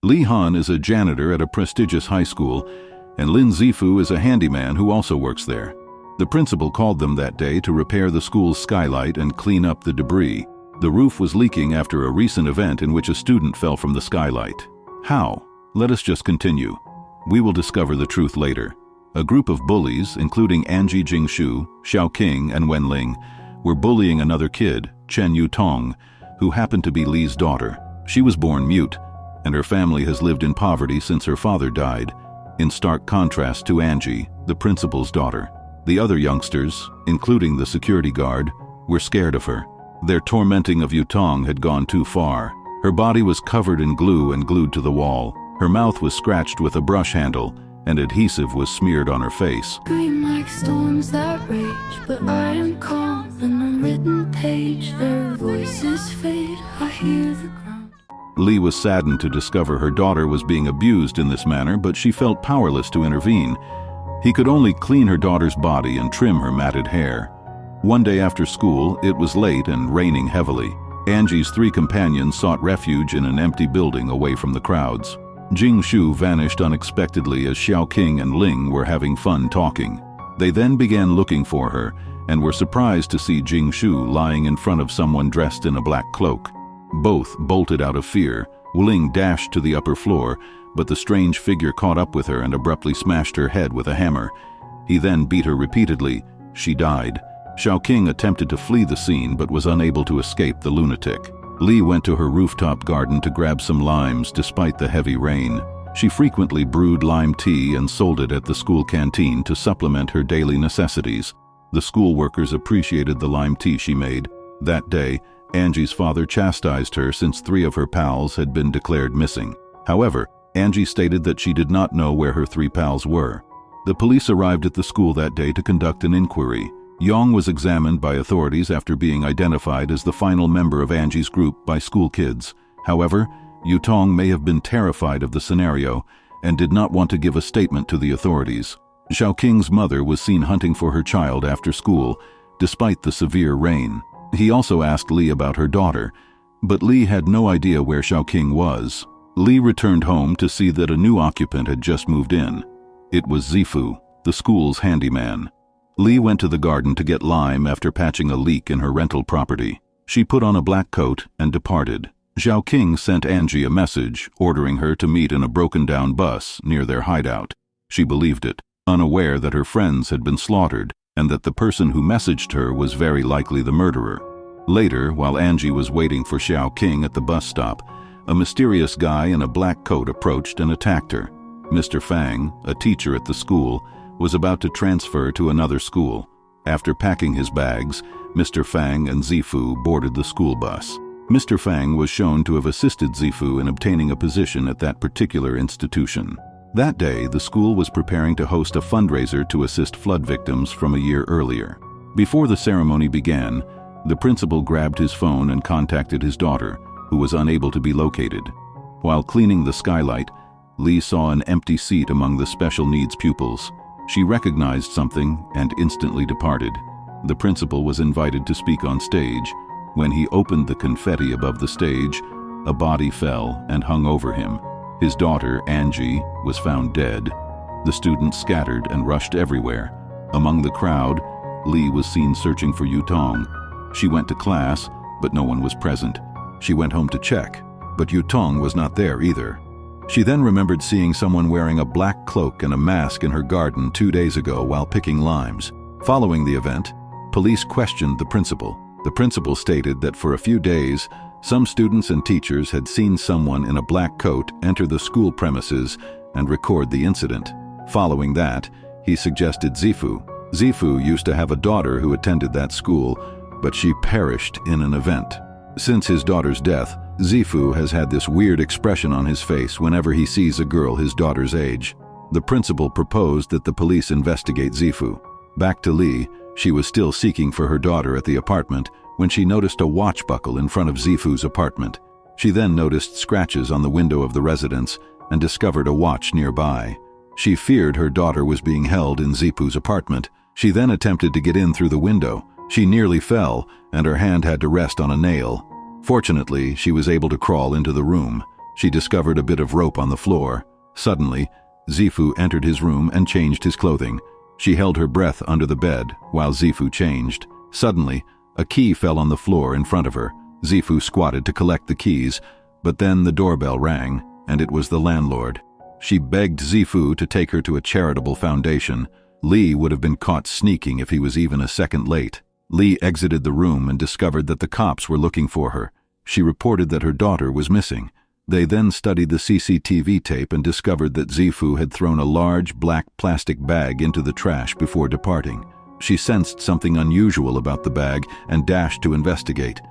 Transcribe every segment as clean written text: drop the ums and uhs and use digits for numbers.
Li Han is a janitor at a prestigious high school, and Lin Zifu is a handyman who also works there. The principal called them that day to repair the school's skylight and clean up the debris. The roof was leaking after a recent event in which a student fell from the skylight. How? Let us just continue. We will discover the truth later. A group of bullies, including Angie Jingshu, Xiao Qing, and Wen Ling, were bullying another kid, Chen Yutong, who happened to be Li's daughter. She was born mute, and her family has lived in poverty since her father died, in stark contrast to Angie, the principal's daughter. The other youngsters, including the security guard, were scared of her. Their tormenting of Yutong had gone too far. Her body was covered in glue and glued to the wall. Her mouth was scratched with a brush handle, and adhesive was smeared on her face. Scream like storms that rage, but I am calm, an unwritten page. Their voices fade, I hear the ground. Li was saddened to discover her daughter was being abused in this manner, but she felt powerless to intervene. He could only clean her daughter's body and trim her matted hair. One day after school, it was late and raining heavily. Angie's 3 companions sought refuge in an empty building away from the crowds. Jingshu vanished unexpectedly as Xiao Qing and Ling were having fun talking. They then began looking for her and were surprised to see Jingshu lying in front of someone dressed in a black cloak. Both bolted out of fear. Ling dashed to the upper floor, but the strange figure caught up with her and abruptly smashed her head with a hammer. He then beat her repeatedly. She died. Xiao Qing attempted to flee the scene but was unable to escape the lunatic. Li went to her rooftop garden to grab some limes despite the heavy rain. She frequently brewed lime tea and sold it at the school canteen to supplement her daily necessities. The school workers appreciated the lime tea she made. That day, Angie's father chastised her since 3 of her pals had been declared missing. However, Angie stated that she did not know where her 3 pals were. The police arrived at the school that day to conduct an inquiry. Yong was examined by authorities after being identified as the final member of Angie's group by school kids. However, Yutong may have been terrified of the scenario and did not want to give a statement to the authorities. Xiao Qing's mother was seen hunting for her child after school, despite the severe rain. He also asked Li about her daughter, but Li had no idea where Xiao Qing was. Li returned home to see that a new occupant had just moved in. It was Zifu, the school's handyman. Li went to the garden to get lime after patching a leak in her rental property. She put on a black coat and departed. Xiao Qing sent Angie a message, ordering her to meet in a broken-down bus near their hideout. She believed it, unaware that her friends had been slaughtered and that the person who messaged her was very likely the murderer. Later, while Angie was waiting for Xiao Qing at the bus stop, a mysterious guy in a black coat approached and attacked her. Mr. Fang, a teacher at the school, was about to transfer to another school. After packing his bags, Mr. Fang and Zifu boarded the school bus. Mr. Fang was shown to have assisted Zifu in obtaining a position at that particular institution. That day, the school was preparing to host a fundraiser to assist flood victims from a year earlier. Before the ceremony began, the principal grabbed his phone and contacted his daughter, who was unable to be located. While cleaning the skylight, Li saw an empty seat among the special needs pupils. She recognized something and instantly departed. The principal was invited to speak on stage. When he opened the confetti above the stage, a body fell and hung over him. His daughter, Angie, was found dead. The students scattered and rushed everywhere. Among the crowd, Li was seen searching for Yutong. She went to class, but no one was present. She went home to check, but Yutong was not there either. She then remembered seeing someone wearing a black cloak and a mask in her garden 2 days ago while picking limes. Following the event, police questioned the principal. The principal stated that for a few days, some students and teachers had seen someone in a black coat enter the school premises and record the incident. Following that, he suggested Zifu. Zifu used to have a daughter who attended that school, but she perished in an event. Since his daughter's death, Zifu has had this weird expression on his face whenever he sees a girl his daughter's age. The principal proposed that the police investigate Zifu. Back to Li, she was still seeking for her daughter at the apartment when she noticed a watch buckle in front of Zifu's apartment. She then noticed scratches on the window of the residence and discovered a watch nearby. She feared her daughter was being held in Zifu's apartment. She then attempted to get in through the window. She nearly fell, and her hand had to rest on a nail. Fortunately, she was able to crawl into the room. She discovered a bit of rope on the floor. Suddenly, Zifu entered his room and changed his clothing. She held her breath under the bed while Zifu changed. Suddenly, a key fell on the floor in front of her. Zifu squatted to collect the keys, but then the doorbell rang, and it was the landlord. She begged Zifu to take her to a charitable foundation. Lee would have been caught sneaking if he was even a second late. Lee exited the room and discovered that the cops were looking for her. She reported that her daughter was missing. They then studied the CCTV tape and discovered that Zifu had thrown a large black plastic bag into the trash before departing. She sensed something unusual about the bag and dashed to investigate.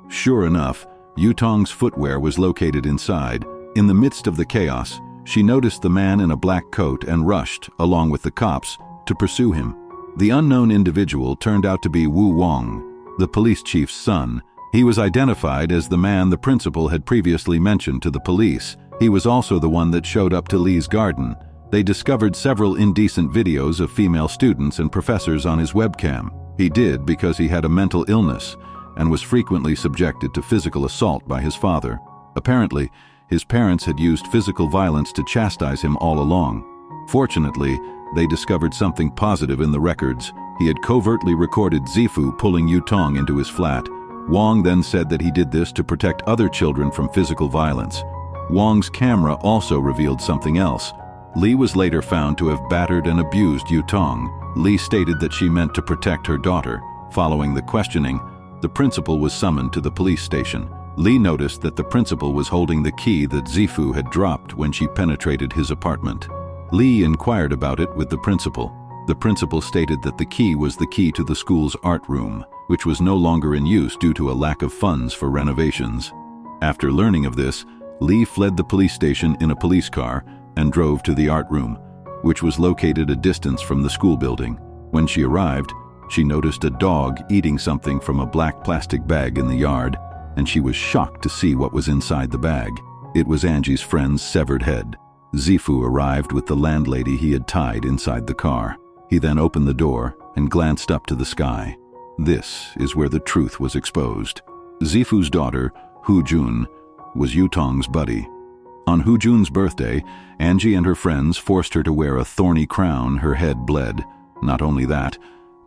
Sure enough, Yutong's footwear was located inside. In the midst of the chaos, she noticed the man in a black coat and rushed, along with the cops, to pursue him. The unknown individual turned out to be Wu Wang, the police chief's son. He was identified as the man the principal had previously mentioned to the police. He was also the one that showed up to Lee's garden. They discovered several indecent videos of female students and professors on his webcam. He did because he had a mental illness and was frequently subjected to physical assault by his father. Apparently, his parents had used physical violence to chastise him all along. Fortunately, they discovered something positive in the records. He had covertly recorded Zifu pulling Yutong into his flat. Wang then said that he did this to protect other children from physical violence. Wang's camera also revealed something else. Lee was later found to have battered and abused Yutong. Lee stated that she meant to protect her daughter. Following the questioning, the principal was summoned to the police station. Lee noticed that the principal was holding the key that Zifu had dropped when she penetrated his apartment. Lee inquired about it with the principal. The principal stated that the key was the key to the school's art room, which was no longer in use due to a lack of funds for renovations. After learning of this, Lee fled the police station in a police car and drove to the art room, which was located a distance from the school building. When she arrived, she noticed a dog eating something from a black plastic bag in the yard, and she was shocked to see what was inside the bag. It was Angie's friend's severed head. Zifu arrived with the landlady he had tied inside the car. He then opened the door and glanced up to the sky. This is where the truth was exposed. Zifu's daughter, Hu Jun, was Yutong's buddy. On Hu Jun's birthday, Angie and her friends forced her to wear a thorny crown. Her head bled. Not only that,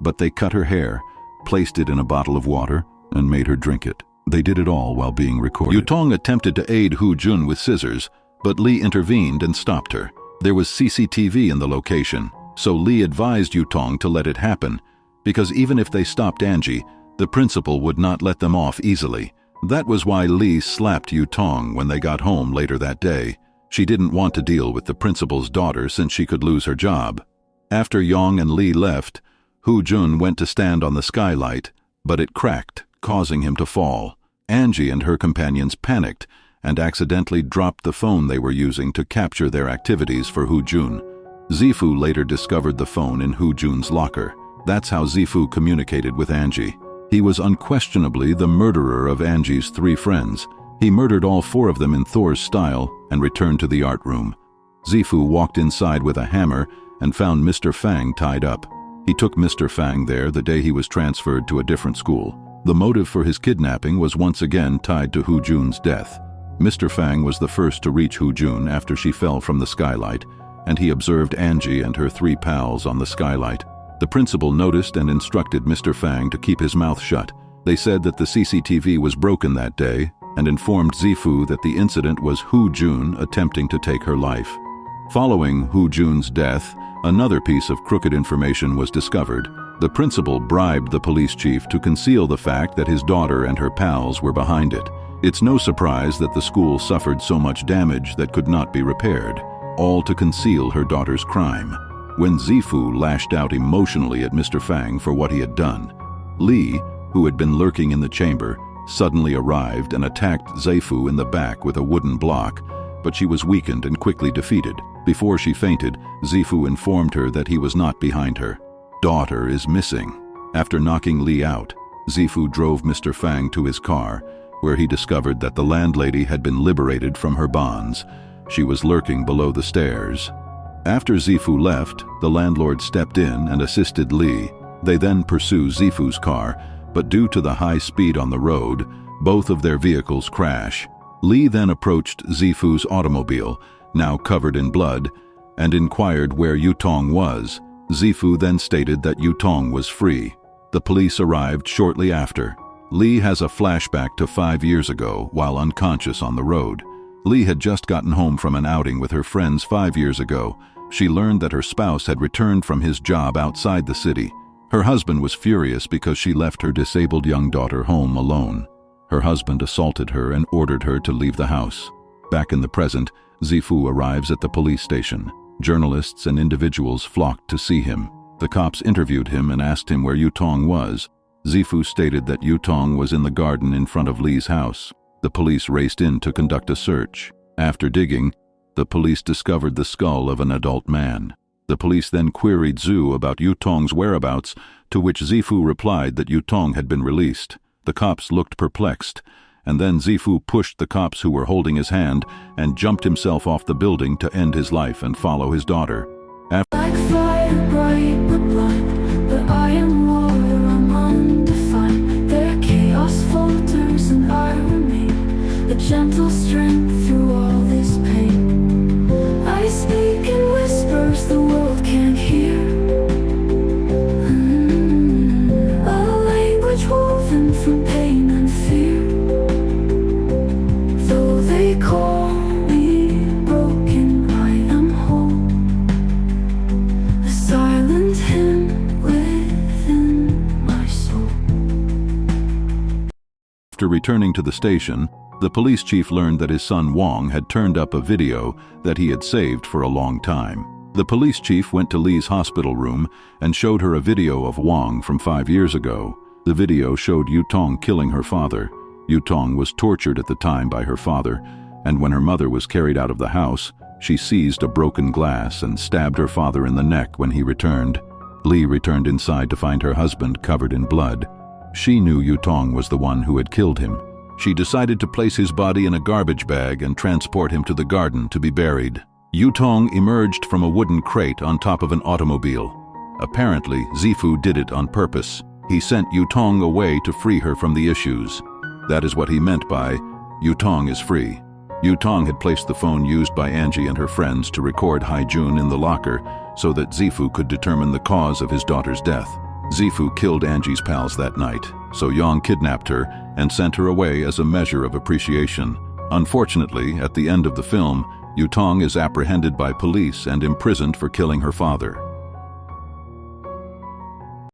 but they cut her hair, placed it in a bottle of water, and made her drink it. They did it all while being recorded. Yutong attempted to aid Hu Jun with scissors, but Lee intervened and stopped her. There was CCTV in the location, so Lee advised Yutong to let it happen, because even if they stopped Angie, the principal would not let them off easily. That was why Lee slapped Yutong when they got home later that day. She didn't want to deal with the principal's daughter since she could lose her job. After Yong and Lee left, Hu Jun went to stand on the skylight, but it cracked, causing him to fall. Angie and her companions panicked and accidentally dropped the phone they were using to capture their activities for Hu Jun. Zifu later discovered the phone in Hu Jun's locker. That's how Zifu communicated with Angie. He was unquestionably the murderer of Angie's 3 friends. He murdered all 4 of them in Thor's style and returned to the art room. Zifu walked inside with a hammer and found Mr. Fang tied up. He took Mr. Fang there the day he was transferred to a different school. The motive for his kidnapping was once again tied to Hu Jun's death. Mr. Fang was the first to reach Hu Jun after she fell from the skylight, and he observed Angie and her 3 pals on the skylight. The principal noticed and instructed Mr. Fang to keep his mouth shut. They said that the CCTV was broken that day and informed Zifu that the incident was Hu Jun attempting to take her life. Following Hu Jun's death, another piece of crooked information was discovered. The principal bribed the police chief to conceal the fact that his daughter and her pals were behind it. It's no surprise that the school suffered so much damage that could not be repaired, all to conceal her daughter's crime. When Zifu lashed out emotionally at Mr. Fang for what he had done, Lee, who had been lurking in the chamber, suddenly arrived and attacked Zifu in the back with a wooden block, but she was weakened and quickly defeated. Before she fainted, Zifu informed her that he was not behind her. Daughter is missing. After knocking Lee out, Zifu drove Mr. Fang to his car, where he discovered that the landlady had been liberated from her bonds. She was lurking below the stairs. After Zifu left, the landlord stepped in and assisted Lee. They then pursue Zifu's car, but due to the high speed on the road, both of their vehicles crash. Lee then approached Zifu's automobile, now covered in blood, and inquired where Yutong was. Zifu then stated that Yutong was free. The police arrived shortly after. Lee has a flashback to 5 years ago while unconscious on the road. Lee had just gotten home from an outing with her friends 5 years ago. She learned that her spouse had returned from his job outside the city. Her husband was furious because she left her disabled young daughter home alone. Her husband assaulted her and ordered her to leave the house. Back in the present, Zifu arrives at the police station. Journalists and individuals flocked to see him. The cops interviewed him and asked him where Yutong was. Zifu stated that Yutong was in the garden in front of Lee's house. The police raced in to conduct a search. After digging, the police discovered the skull of an adult man. The police then queried Zhu about Yutong's whereabouts, to which Zifu replied that Yutong had been released. The cops looked perplexed, and then Zifu pushed the cops who were holding his hand and jumped himself off the building to end his life and follow his daughter. Like fire, bright but blind, but I am water, I'm undefined. Their chaos falters and I remain, a gentle strength through all this pain. I speak in whispers the world can't hear, a language woven from pain and fear. Though they call me broken, I am whole, a silent hymn within my soul. After returning to the station, the police chief learned that his son Wong had turned up a video that he had saved for a long time. The police chief went to Lee's hospital room and showed her a video of Wong from 5 years ago. The video showed Yutong killing her father. Yutong was tortured at the time by her father, and when her mother was carried out of the house, she seized a broken glass and stabbed her father in the neck when he returned. Lee returned inside to find her husband covered in blood. She knew Yutong was the one who had killed him. She decided to place his body in a garbage bag and transport him to the garden to be buried. Yutong emerged from a wooden crate on top of an automobile. Apparently, Zifu did it on purpose. He sent Yutong away to free her from the issues. That is what he meant by, Yutong is free. Yutong had placed the phone used by Angie and her friends to record Haijun in the locker so that Zifu could determine the cause of his daughter's death. Zifu killed Angie's pals that night, so Yang kidnapped her and sent her away as a measure of appreciation. Unfortunately, at the end of the film, Yutong is apprehended by police and imprisoned for killing her father.